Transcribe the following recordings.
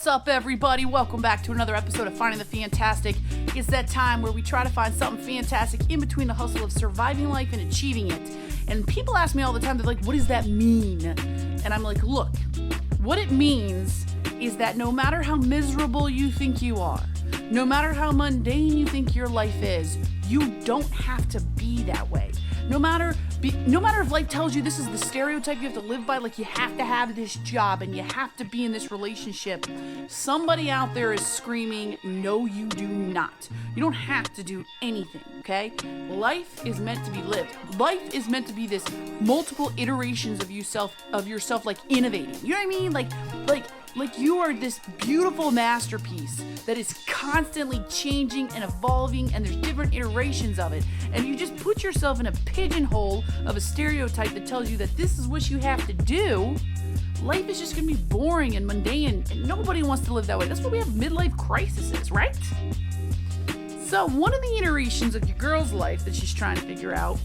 What's up, everybody? Welcome back to another episode of Finding the Fantastic. It's that time where we try to find something fantastic in between the hustle of surviving life and achieving it. And people ask me all the time, they're like, what does that mean? And I'm like, look, what it means is that no matter how miserable you think you are, no matter how mundane you think your life is, you don't have to be that way. No matter if life tells you this is the stereotype you have to live by, like you have to have this job and you have to be in this relationship, somebody out there is screaming, no, you do not. You don't have to do anything, okay? Life is meant to be lived. Life is meant to be this multiple iterations of yourself, like innovating. You know what I mean? Like you are this beautiful masterpiece that is constantly changing and evolving, and there's different iterations of it. And you just put yourself in a pigeonhole of a stereotype that tells you that this is what you have to do. Life is just going to be boring and mundane, and nobody wants to live that way. That's why we have midlife crises, right? So one of the iterations of your girl's life that she's trying to figure out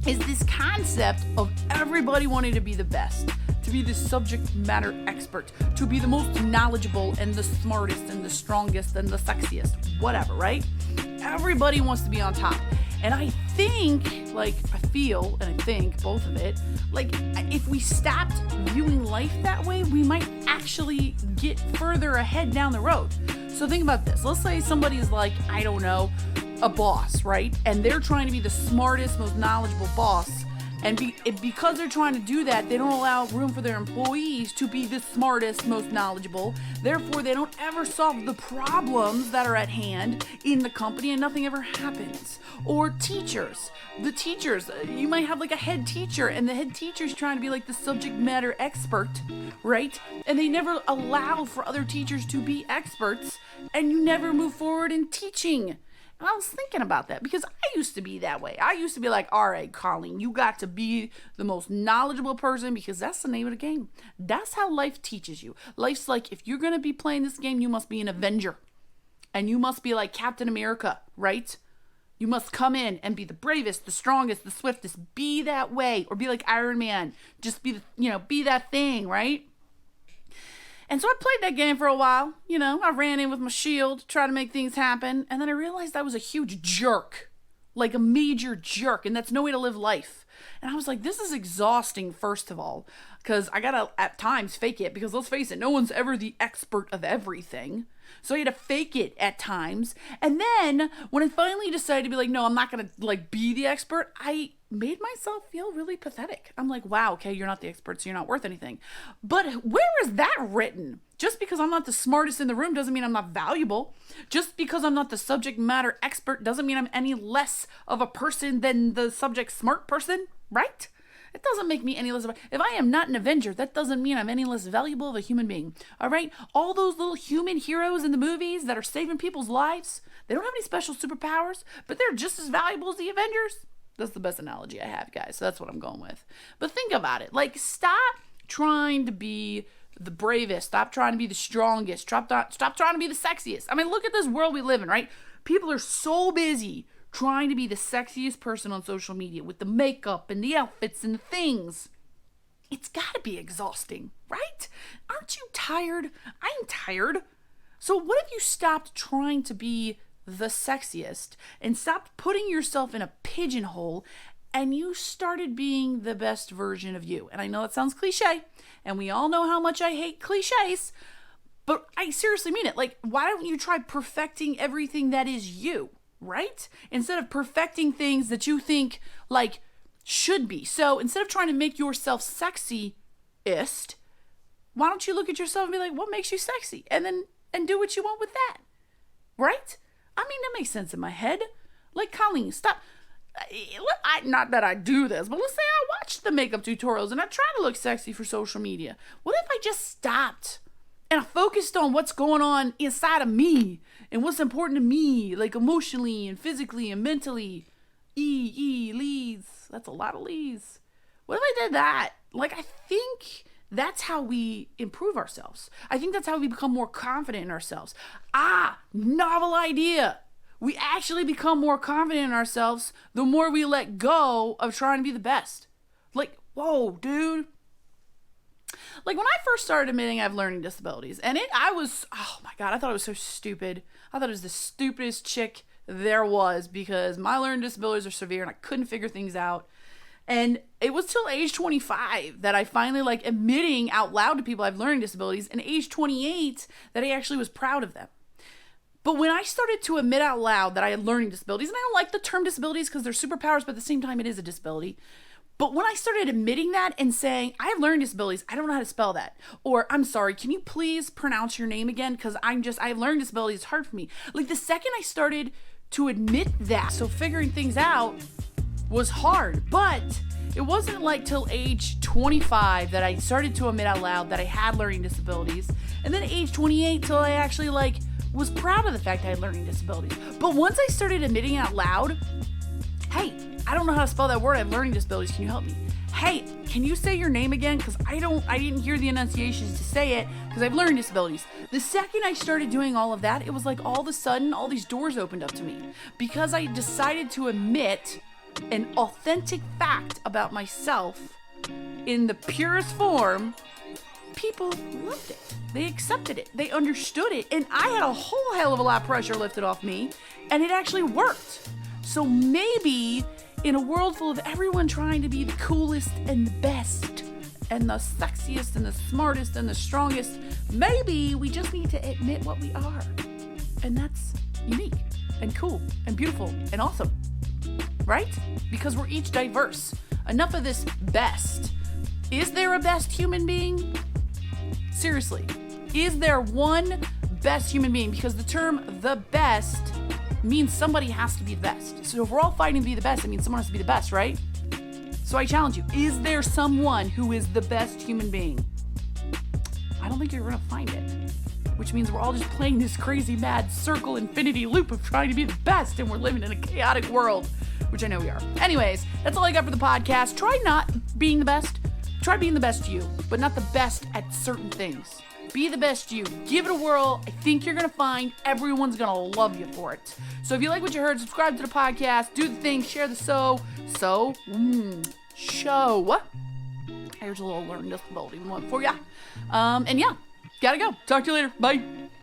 is this concept of everybody wanting to be the best, to be the subject matter expert, to be the most knowledgeable and the smartest and the strongest and the sexiest, whatever, right? Everybody wants to be on top. And I think, both of it, if we stopped viewing life that way, we might actually get further ahead down the road. So think about this. Let's say somebody is like, I don't know, a boss, right? And they're trying to be the smartest, most knowledgeable boss. And because they're trying to do that, they don't allow room for their employees to be the smartest, most knowledgeable. Therefore, they don't ever solve the problems that are at hand in the company, and nothing ever happens. Or teachers. The teachers, you might have like a head teacher, and the head teacher's trying to be like the subject matter expert, right? And they never allow for other teachers to be experts, and you never move forward in teaching. And I was thinking about that because I used to be that way. I used to be like, all right, Colleen, you got to be the most knowledgeable person because that's the name of the game. That's how life teaches you. Life's like, if you're going to be playing this game, you must be an Avenger. And you must be like Captain America, right? You must come in and be the bravest, the strongest, the swiftest. Be that way. Or be like Iron Man. Just be that thing, right? And so I played that game for a while. I ran in with my shield, tried to make things happen. And then I realized I was a huge jerk, like a major jerk. And that's no way to live life. And I was like, this is exhausting, first of all, because I got to at times fake it. Because let's face it, no one's ever the expert of everything. So I had to fake it at times. And then when I finally decided to be like, no, I'm not going to be the expert, I made myself feel really pathetic. I'm like, wow, okay, you're not the expert, so you're not worth anything. But where is that written? Just because I'm not the smartest in the room doesn't mean I'm not valuable. Just because I'm not the subject matter expert doesn't mean I'm any less of a person than the subject smart person, right? It doesn't make me any less of if I am not an Avenger, that doesn't mean I'm any less valuable of a human being. All right? All those little human heroes in the movies that are saving people's lives, they don't have any special superpowers, but they're just as valuable as the Avengers. That's the best analogy I have, guys. So that's what I'm going with. But think about it. Stop trying to be the bravest. Stop trying to be the strongest. Stop trying to be the sexiest. I mean, look at this world we live in, right? People are so busy trying to be the sexiest person on social media with the makeup and the outfits and the things. It's got to be exhausting, right? Aren't you tired? I'm tired. So what if you stopped trying to be the sexiest and stopped putting yourself in a pigeonhole and you started being the best version of you? And I know that sounds cliche, and we all know how much I hate cliches, but I seriously mean it. Why don't you try perfecting everything that is you? Right? Instead of perfecting things that you think should be. So instead of trying to make yourself sexiest, why don't you look at yourself and be like, what makes you sexy? And do what you want with that. Right? I mean, that makes sense in my head. Colleen, stop. Not that I do this, but let's say I watched the makeup tutorials and I try to look sexy for social media. What if I just stopped and I focused on what's going on inside of me and what's important to me, emotionally and physically and mentally? Leads. That's a lot of leads. What if I did that? I think that's how we improve ourselves. I think that's how we become more confident in ourselves. Novel idea. We actually become more confident in ourselves the more we let go of trying to be the best. Whoa, dude. Like when I first started admitting I have learning disabilities, and oh my God, I thought it was so stupid. I thought it was the stupidest chick there was because my learning disabilities are severe and I couldn't figure things out. And it was till age 25 that I finally like admitting out loud to people I have learning disabilities, and age 28 that I actually was proud of them. But when I started to admit out loud that I had learning disabilities, and I don't like the term disabilities because they're superpowers, but at the same time it is a disability. But when I started admitting that and saying, I have learning disabilities, I don't know how to spell that. Or, I'm sorry, can you please pronounce your name again? Because I have learning disabilities, it's hard for me. Like the second I started to admit that, so figuring things out was hard. But it wasn't like till age 25 that I started to admit out loud that I had learning disabilities. And then age 28 till I actually was proud of the fact I had learning disabilities. But once I started admitting out loud, hey, I don't know how to spell that word, I have learning disabilities, can you help me? Hey, can you say your name again? Because I didn't hear the enunciations to say it because I have learning disabilities. The second I started doing all of that, it was like all of a sudden, all these doors opened up to me. Because I decided to admit an authentic fact about myself in the purest form, people loved it. They accepted it. They understood it. And I had a whole hell of a lot of pressure lifted off me, and it actually worked. So maybe in a world full of everyone trying to be the coolest and the best and the sexiest and the smartest and the strongest, maybe we just need to admit what we are. And that's unique and cool and beautiful and awesome, right? Because we're each diverse. Enough of this best. Is there a best human being? Seriously, is there one best human being? Because the term the best means somebody has to be the best. So if we're all fighting to be the best, it means someone has to be the best, right? So I challenge you, is there someone who is the best human being? I don't think you're gonna find it. Which means we're all just playing this crazy mad circle infinity loop of trying to be the best, and we're living in a chaotic world, which I know we are. Anyways, that's all I got for the podcast. Try not being the best. Try being the best you, but not the best at certain things. Be the best you. Give it a whirl. I think you're going to find everyone's going to love you for it. So if you like what you heard, subscribe to the podcast, do the thing, share the show. Here's a little learning disability one for ya. And yeah, gotta go. Talk to you later. Bye.